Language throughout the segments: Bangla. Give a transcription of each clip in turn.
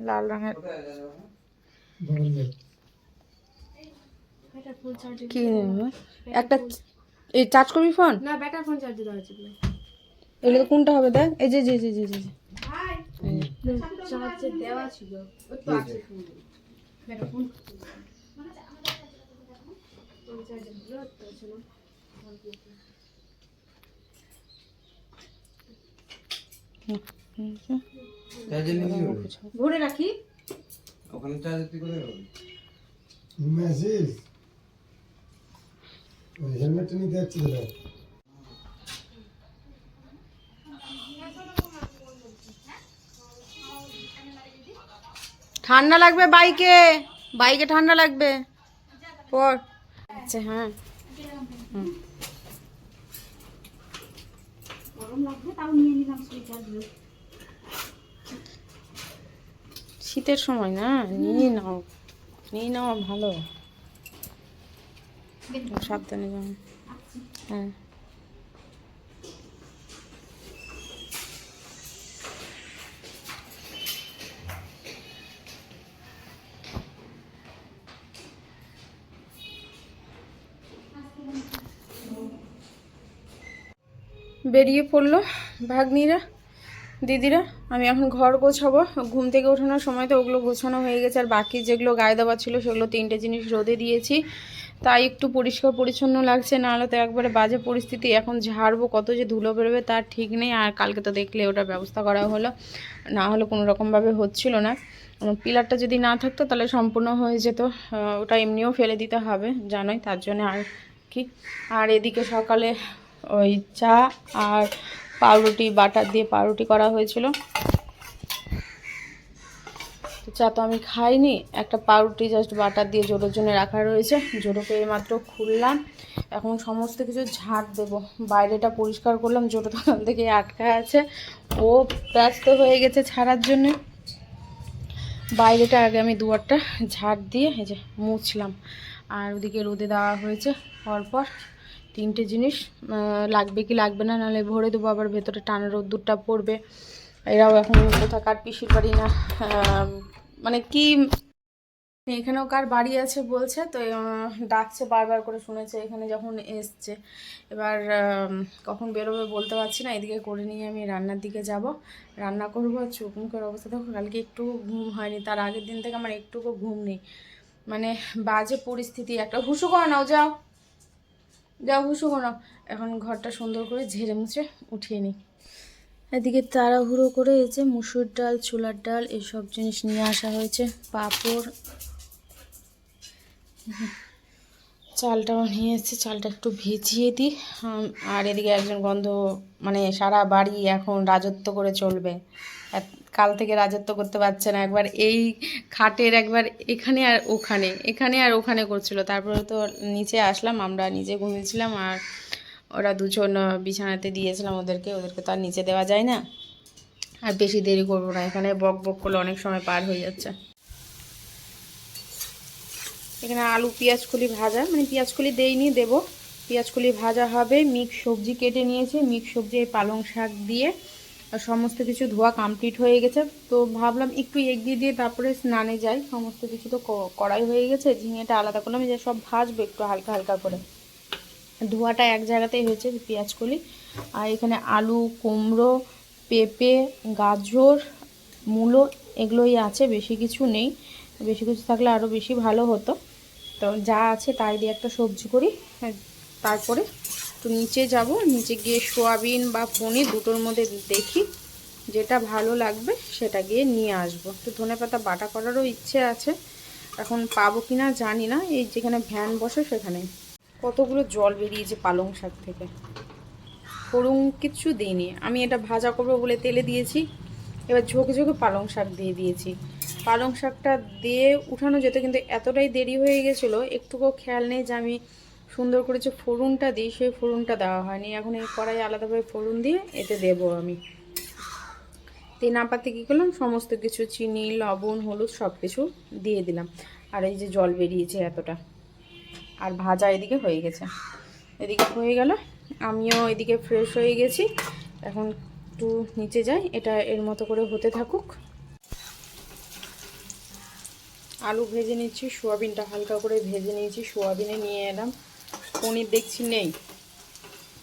লাল রঙের কি একটা এই চার্জ করবি ফোন না ব্যাটার ফোন চার্জ দেওয়া আছে এগুলো কোনটা হবে দেখ এই যে জি জি জি জি চার্জে দেওয়া ছিল ওই তো আছে ফোন ব্যাটার ফোন চার্জে দিও তো শোনো ভরে রাখি ওখানে চার্জ দিতে করে হবে মেসেজ হেলমেটটা নিতে যাচ্ছি দাদা ঠান্ডা লাগবে বাইকে বাইকে ঠান্ডা লাগবে পর আচ্ছা হ্যাঁ গরম লাগবে তাও নিয়ে নিলাম সুইটার দিয়ে শীতের সময় না নিয়ে নাও ভালো সাবধানে যাও হ্যাঁ বেরিয়ে পড়লো ভাগ্নিরা দিদিরা আমি এখন ঘর গোছাবো ঘুম থেকে ওঠানোর সময় তো ওগুলো গোছানো হয়ে গেছে আর বাকি যেগুলো গায়ে দেওয়া ছিল সেগুলো 3টে জিনিস রোদে দিয়েছি তাই একটু পরিষ্কার পরিচ্ছন্ন লাগছে নাহলে তো একবারে বাজে পরিস্থিতি এখন ঝাড়বো কত যে ধুলো বেরোবে তার ঠিক নেই আর কালকে তো দেখলে ওটার ব্যবস্থা করা হলো না হলে কোনো রকমভাবে হচ্ছিল না পিলারটা যদি না থাকতো তাহলে সম্পূর্ণ হয়ে যেত ওটা এমনিও ফেলে দিতে হবে জানোই তার জন্য আর কি আর এদিকে সকালে ওই চা আর পাউরুটি বাটার দিয়ে পাউরুটি করা হয়েছিল তো চা তো আমি খাইনি একটা পাউরুটি জাস্ট বাটার দিয়ে জোড়োর জন্য রাখা রয়েছে জোড়োকে মাত্র খুললাম এখন সমস্ত কিছু ঝাঁট দেব বাইরেটা পরিষ্কার করলাম জোড়ো তখন থেকে আটকা আছে ও ব্যস্ত হয়ে গেছে ছাড়ার জন্য বাইরেটা আগে আমি দুয়ারটা ঝাঁট দিয়ে এই যে মুছলাম আর ওদিকে রোদে দেওয়া হয়েছে পরপর 3টে জিনিস লাগবে কি লাগবে না নাহলে ভরে দেবো আবার ভেতরে টানা রোদ্দুরটা পড়বে এরাও এখন কোথাকার পিসির বাড়ি না মানে কি এখানেও কার বাড়ি আছে বলছে তো ডাকছে বারবার করে শুনেছে এখানে যখন এসছে এবার কখন বেরোবে বলতে পারছি না এদিকে করে নিয়ে আমি রান্নার দিকে যাব রান্না করবো আর চোখ মুখের অবস্থা দেখো কালকে একটু ঘুম হয়নি তার আগের দিন থেকে আমার একটুকু ঘুম নেই মানে বাজে পরিস্থিতি একটা হুসু করে নাও যাও হুসু করো এখন ঘরটা সুন্দর করে ঝেড়ে মুছে উঠিয়ে নিই এদিকে তাড়াহুড়ো করে এই যে মুসুর ডাল ছোলার ডাল এসব জিনিস নিয়ে আসা হয়েছে পাঁপড় চালটাও নিয়ে এসেছে চালটা একটু ভিজিয়ে দিই আর এদিকে একজন গন্ধ মানে সারা বাড়ি এখন রাজত্ব করে চলবে কাল থেকে রাজত্ব করতে পারছে না একবার এই খাটের একবার এখানে আর ওখানে করছিল তারপরে তো নিচে আসলাম আমরা নিচে ঘুমিয়েছিলাম আর ওরা দুজন বিছানাতে দিয়েছিলাম ওদেরকে তো আর নিচে দেওয়া যায় না আর বেশি দেরি করবো না এখানে বক বক করলে অনেক সময় পার হয়ে যাচ্ছে এখানে আলু পেঁয়াজকলি ভাজা মানে পেঁয়াজকলি দেইনি দেবো পেঁয়াজকলি ভাজা হবে মিক্স সবজি কেটে নিয়েছি মিক্স সবজি পালং শাক দিয়ে আর সমস্ত কিছু ধোয়া কমপ্লিট হয়ে গেছে তো ভাবলাম একটু এগিয়ে দিয়ে তারপরে স্নানে যাই সমস্ত কিছু তো কড়াই হয়ে গেছে ঝিঙেটা আলাদা করলাম যে সব ভাজবো একটু হালকা হালকা করে ধোয়াটা এক জায়গাতেই হয়েছে পেঁয়াজকলি আর এখানে আলু কুমড়ো পেঁপে গাজর মূলো এগুলোই আছে বেশি কিছু নেই বেশি কিছু থাকলে আরও বেশি ভালো হতো তো যা আছে তাই দিয়ে একটা সবজি করি তারপরে তো নিচে যাব নিচে গিয়ে সোয়াবিন বা পনির দুটোর মধ্যে দেখি যেটা ভালো লাগবে সেটা গিয়ে নিয়ে আসবো তো ধনেপাতা বাটা করারও ইচ্ছে আছে এখন পাবো কি না জানি না এই যেখানে ভ্যান বসে সেখানে কতগুলো জল বেরিয়েছে পালং শাক থেকে ফোড়ন কিচ্ছু দিইনি আমি এটা ভাজা করবো বলে তেলে দিয়েছি এবার ঝোঁকে ঝোঁকে পালং শাক দিয়ে দিয়েছি পালং শাকটা দিয়ে উঠানো যেত কিন্তু এতটাই দেরি হয়ে গেছিলো একটুকুও খেয়াল নেই যে আমি সুন্দর করে যে ফোড়নটা দিই সেই ফোড়নটা দেওয়া হয়নি এখন এই কড়াই আলাদাভাবে ফোড়ন দিয়ে এতে দেবো আমি না পাতে কী করলাম সমস্ত কিছু চিনি লবণ হলুদ সব কিছু দিয়ে দিলাম আর এই যে জল বেরিয়েছে এতটা আর ভাজা এদিকে হয়ে গেছে এদিকে হয়ে গেল আমিও এদিকে ফ্রেশ হয়ে গেছি এখন একটু নিচে যাই এটা এর মতো করে হতে থাকুক আলু ভেজে নিচ্ছি, সোয়াবিনটা হালকা করে ভেজে নিয়েছি, সোয়াবিনে নিয়ে এলাম। পনির দেখছি নেই,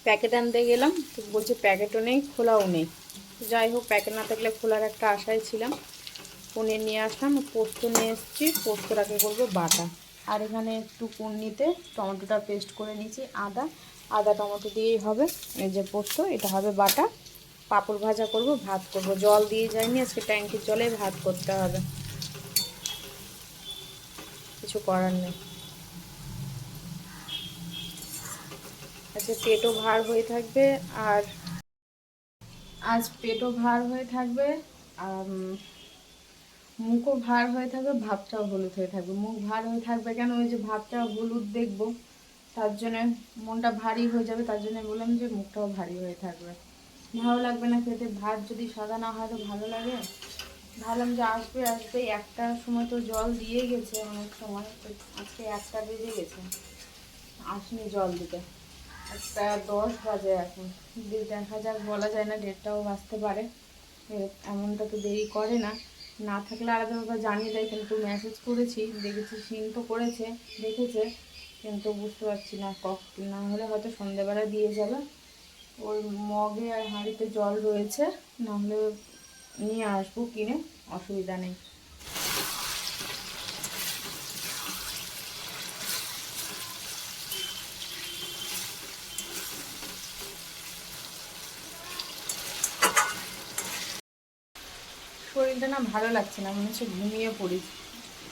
প্যাকেট আনতে গেলাম তো বলছে প্যাকেটও নেই, খোলাও নেই। যাই হোক, প্যাকেট না থাকলে খোলার একটা আশায় ছিলাম। পনির নিয়ে আসলাম, পোস্ত নিয়ে এসেছি, পোস্তটাকে করবো বাটা। আর এখানে একটু পনিতে টমেটোটা পেস্ট করে নিয়েছি, আদা আদা টমেটো দিয়েই হবে। এই যে পোস্ত, এটা হবে বাটা। পাঁপড় ভাজা করব, ভাত করব, জল দিয়ে যায়নি আজকে, ট্যাঙ্কির জলে ভাত করতে হবে, কিছু করার নেই। আচ্ছা, পেটও ভার হয়ে থাকবে, আর আজ পেটও ভার হয়ে থাকবে, আর মুখও ভার হয়ে থাকবে, ভাতটাও হলুদ হয়ে থাকবে। মুখ ভার হয়ে থাকবে কেন, ওই যে ভাতটা হলুদ দেখবো, তার জন্য মনটা ভারী হয়ে যাবে, তার জন্য বললাম যে মুখটাও ভারী হয়ে থাকবে, ভালো লাগবে না খেতে। ভাত যদি সাদা না হয় তো ভালো লাগে। ভাবলাম যে আসবে আসবে, একটার সময় তো জল দিয়ে গেছে, অনেক সময় তো আজকে 1টা বেজে গেছে, আসেনি জল দিতে। 1:10 বাজে এখন, দেখা যাক, বলা যায় না, 1:30টাও বাজতে পারে। এমনটা তো দেরি করে না, না থাকলে আলাদা ব্যাপার, জানিয়ে দেয়। কিন্তু মেসেজ করেছি, দেখেছি সিন তো করেছে, দেখেছে, কিন্তু বুঝতে পারছি না কখন, না হলে হয়তো সন্ধ্যেবেলা দিয়ে যাবে। ওই মগে আর হাঁড়িতে জল রয়েছে, না হলে নিয়ে আসবো কিনে, অসুবিধা নেই। শরীরটা না ভালো লাগছে না, মনে হচ্ছে ঘুমিয়ে পড়ি।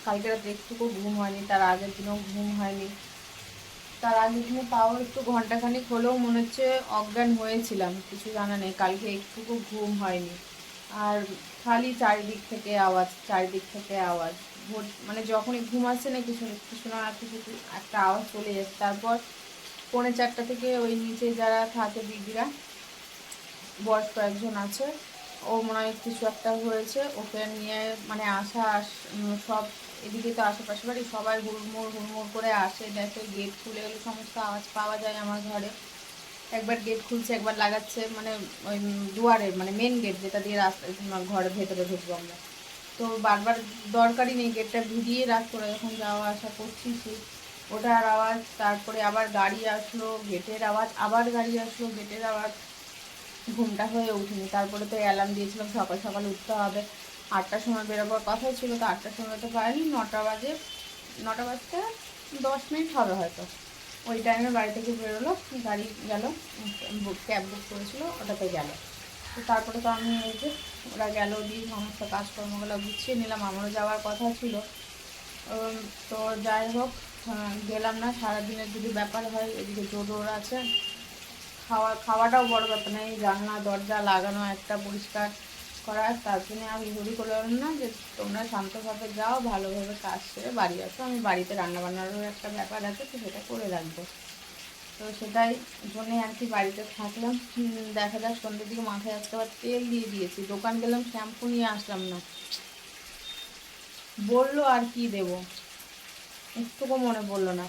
কালকে রাতে একটুকু ঘুম হয়নি, তার আগের দিনও ঘুম হয়নি। তার আগের দিনে তাও একটু ঘন্টাখানিক হলেও মনে হচ্ছে অজ্ঞান হয়েছিলাম, কিছু জানা নেই। কালকে একটুকু ঘুম হয়নি, আর খালি চারিদিক থেকে আওয়াজ, চারিদিক থেকে আওয়াজ। মানে যখনই ঘুম আসছে না, কিছু কিছু না কিছু একটা আওয়াজ চলে যাচ্ছে। তারপর 3:45 থেকে ওই নিচে যারা থাকে দিদিরা, বয়স্ক একজন আছে, ও মনে হয় কিছু একটা হয়েছে, ওকে নিয়ে মানে সব এদিকে তো আশেপাশে বাড়ি, সবাই হুড়মুড় হুড়মুড় করে আসে, দেখে গেট খুলে গেলে সমস্ত আওয়াজ পাওয়া যায় আমার ঘরে। একবার গেট খুলছে, একবার লাগাচ্ছে, মানে ওই দুয়ারে, মানে মেন গেট যেটা দিয়ে রাস্তা ঘরের ভেতরে ঢুকবো আমরা, তো বারবার দরকারই নেই, গেটটা ভিড়িয়ে রাখতো না, যখন যাওয়া আসা করছি ওটার আওয়াজ। তারপরে আবার গাড়ি আসলো, গেটের আওয়াজ, আবার গাড়ি আসলো, গেটের আওয়াজ। ঘুমটা হয়ে উঠিনি। তারপরে তো অ্যালার্ম দিয়েছিলাম সকাল সকাল উঠতে হবে, 8টার সময় বেরোবার কথা ছিল, তো 8টার সময় তো পারিনি, 9টা বাজে, 9টা বাজতে 10 মিনিট হবে হয়তো, ওই টাইমে বাড়ি থেকে বেরোলো, গাড়ি গেল, ক্যাব বুক করেছিল, ওটাতে গেল। তো তারপরে তো আমি এই যে ওরা গেল, দিয়ে সমস্ত কাজকর্মগুলো গুছিয়ে নিলাম, আমারও যাওয়ার কথা ছিল। তো যাই হোক, গেলাম না। সারাদিনের যদি ব্যাপার হয়, এদিকে জোর আছে, খাওয়াটাও বড় ব্যাপার না, এই জানলা দরজা লাগানো, একটা পরিষ্কার করা, তার জন্য আমি ঘুরি করলাম না যে তোমরা শান্তভাবে যাও, ভালোভাবে কাজ সেরে বাড়ি আসো, আমি বাড়িতে রান্নাবান্নারও একটা ব্যাপার আছে, তো সেটা করে রাখবো। তো সেটাই জন্যে আর কি বাড়িতে থাকলাম। দেখা যাক সন্ধ্যের দিকে, মাথায় আজকে আবার তেল দিয়ে দিয়েছি, দোকান গেলাম শ্যাম্পু নিয়ে আসলাম না, বললো আর কি দেবো, একটুকু মনে পড়লো না।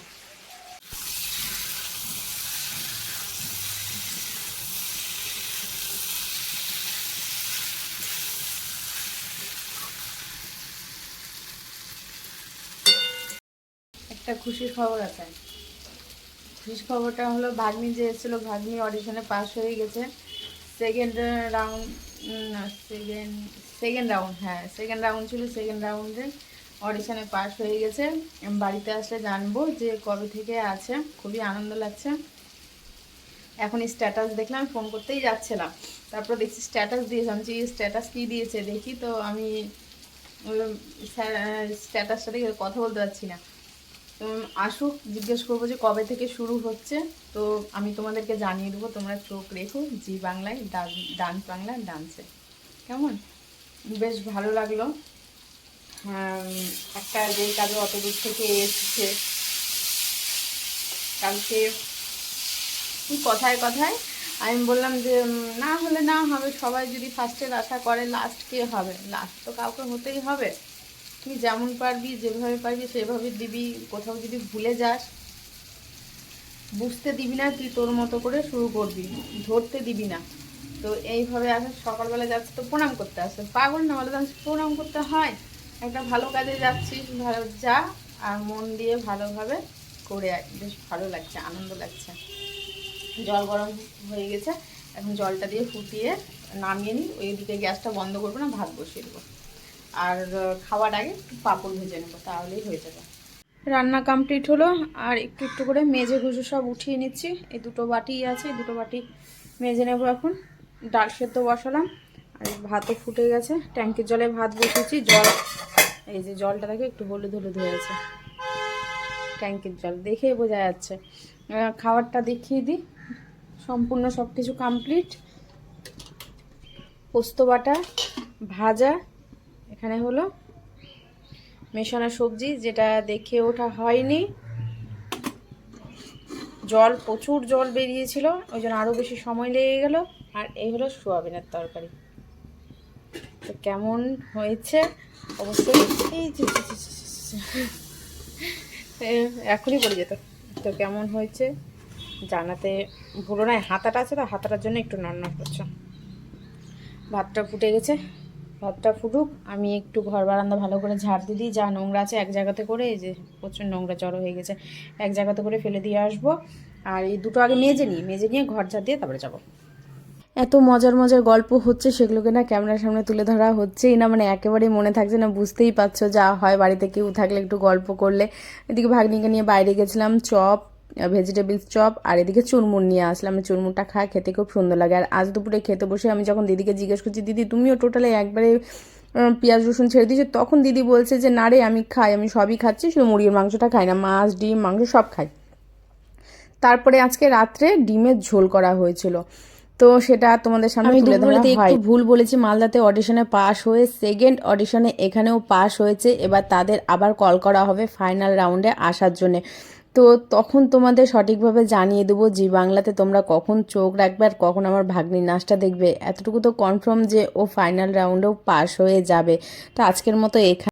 একটা খুশির খবর আছে। খুশির খবরটা হলো, ভাগ্নি যে এসেছিলো, ভাগ্নি অডিশনে পাস হয়ে গেছে। সেকেন্ড রাউন্ড, না সেকেন্ড রাউন্ড, হ্যাঁ সেকেন্ড রাউন্ড ছিল, সেকেন্ড রাউন্ডে অডিশনে পাস হয়ে গেছে। বাড়িতে আসলে জানবো যে কবে থেকে আছে, খুবই আনন্দ লাগছে। এখন স্ট্যাটাস দেখলাম, ফোন করতেই যাচ্ছিলাম, তারপর দেখছি স্ট্যাটাস দিয়েছে, আমি স্ট্যাটাস কী দিয়েছে দেখি, তো আমি স্ট্যাটাসটা দেখে কথা বলতে পারছি না। আসুক, জিজ্ঞেস করবো যে কবে থেকে শুরু হচ্ছে, তো আমি তোমাদেরকে জানিয়ে দেবো, তোমরা চোখ রেখো জি বাংলায়, ডান্স বাংলা ডান্সে। কেমন, বেশ ভালো লাগলো। একটা যে কাজে অত দূর থেকে এসেছে, কালকে কথায় কথায় আমি বললাম যে না হলে না হবে, সবাই যদি ফার্স্টের আশা করে, লাস্ট কে হবে, লাস্ট তো কাউকে হতেই হবে। তুই যেমন পারবি, যেভাবে পারবি সেভাবে দিবি, কোথাও যদি ভুলে যাস, বুঝতে দিবি না, তুই তোর মতো করে শুরু করবি, ধরতে দিবি না। তো এইভাবে আসে, সকালবেলা যাচ্ছে তো প্রণাম করতে আসে, পাগল না বলে, প্রণাম করতে হয়, একটা ভালো কাজে যাচ্ছিস, ভালো যা, আর মন দিয়ে ভালোভাবে করে আয়। বেশ ভালো লাগছে, আনন্দ লাগছে। জল গরম হয়ে গেছে, এখন জলটা দিয়ে ফুটিয়ে নামিয়ে নিই। ওইদিকে গ্যাসটা বন্ধ করবো না, ভাত বসিয়ে দেবো। আর খাওয়ার আগে একটু পাঁপড় ভেজে নেবো, তাহলেই হয়ে যাবে। রান্না কমপ্লিট হলো, আর একটু একটু করে মেজে গুজে সব উঠিয়ে নিচ্ছি। এই দুটো বাটি আছে, এই দুটো বাটি মেজে নেবো এখন। ডাল সেদ্ধ বসালাম, আর ভাতও ফুটে গেছে। ট্যাঙ্কির জলে ভাত বসিয়েছি। জল, এই যে জলটা দেখে একটু হলুদ হলুদ হয়েছে, ট্যাঙ্কির জল দেখেই বোঝা যাচ্ছে। খাবারটা দেখিয়ে দিই, সম্পূর্ণ সব কিছু কমপ্লিট। পোস্ত বাটা, ভাজা, এখানে হলো মেশানো সবজি, যেটা দেখে ওঠা হয়নি। জল, প্রচুর জল বেরিয়েছিল, ওই জন্য আরও বেশি সময় লেগে গেল। আর এই হলো সোয়াবিনের তরকারি। তো কেমন হয়েছে অবশ্যই, এই এখনই পড়ে যেত। তো কেমন হয়েছে জানাতে ভুলো না। হাতাটা আছে তো, হাতাটার জন্য একটু নড়নড় করছে। ভাতটা ফুটে গেছে, ভাতটা ফুটুক। আমি একটু ঘর বারান্দা ভালো করে ঝাড় দিয়ে দিই, যা নোংরা আছে এক জায়গাতে করে, এই যে প্রচুর নোংরা জড়ো হয়ে গেছে, এক জায়গাতে করে ফেলে দিয়ে আসবো। আর এই দুটো আগে মেজে নিয়ে ঘর ঝাড় দিয়ে তারপরে যাবো। এত মজার মজার গল্প হচ্ছে, সেগুলোকে না ক্যামেরার সামনে তুলে ধরা হচ্ছেই না, মানে একেবারেই মনে থাকছে না। বুঝতেই পারছো যা হয় বাড়িতে কেউ থাকলে একটু গল্প করলে। এদিকে ভাগ্নিকে নিয়ে বাইরে গেছিলাম, চপ, ভেজিটেবলস চপ, আর এদিকে চুরমুর নিয়ে আসলাম। চুরমুরটা খায়, খেতে খুব সুন্দর লাগে। আর আজ দুপুরে খেতে বসে আমি যখন দিদিকে জিজ্ঞেস করছি, দিদি তুমিও টোটালি একবারে পেঁয়াজ রসুন ছেড়ে দিয়েছো, তখন দিদি বলছে যে না রে, আমি খাই, আমি সবই খাচ্ছি, শুধু মুরগির মাংসটা খাই না, মাছ ডিম মাংস সব খাই। তারপরে আজকে রাত্রে ডিমের ঝোল করা হয়েছিল, তো সেটা তোমাদের সামনে তুলে ধরা হয়। একটু ভুল বলেছি, মালদাতে অডিশনে পাস হয়ে সেকেন্ড অডিশনে এখানেও পাস হয়েছে। এবার তাদের আবার কল করা হবে ফাইনাল রাউন্ডে আসার জন্যে। তো তখন তোমাদের সঠিকভাবে জানিয়ে দেবো জি বাংলাতে তোমরা কখন চোখ রাখবে আর কখন আমার ভাগ্নির নাচটা দেখবে। এতটুকু তো কনফার্ম যে ও ফাইনাল রাউন্ডেও পাস হয়ে যাবে। তো আজকের মতো এখানে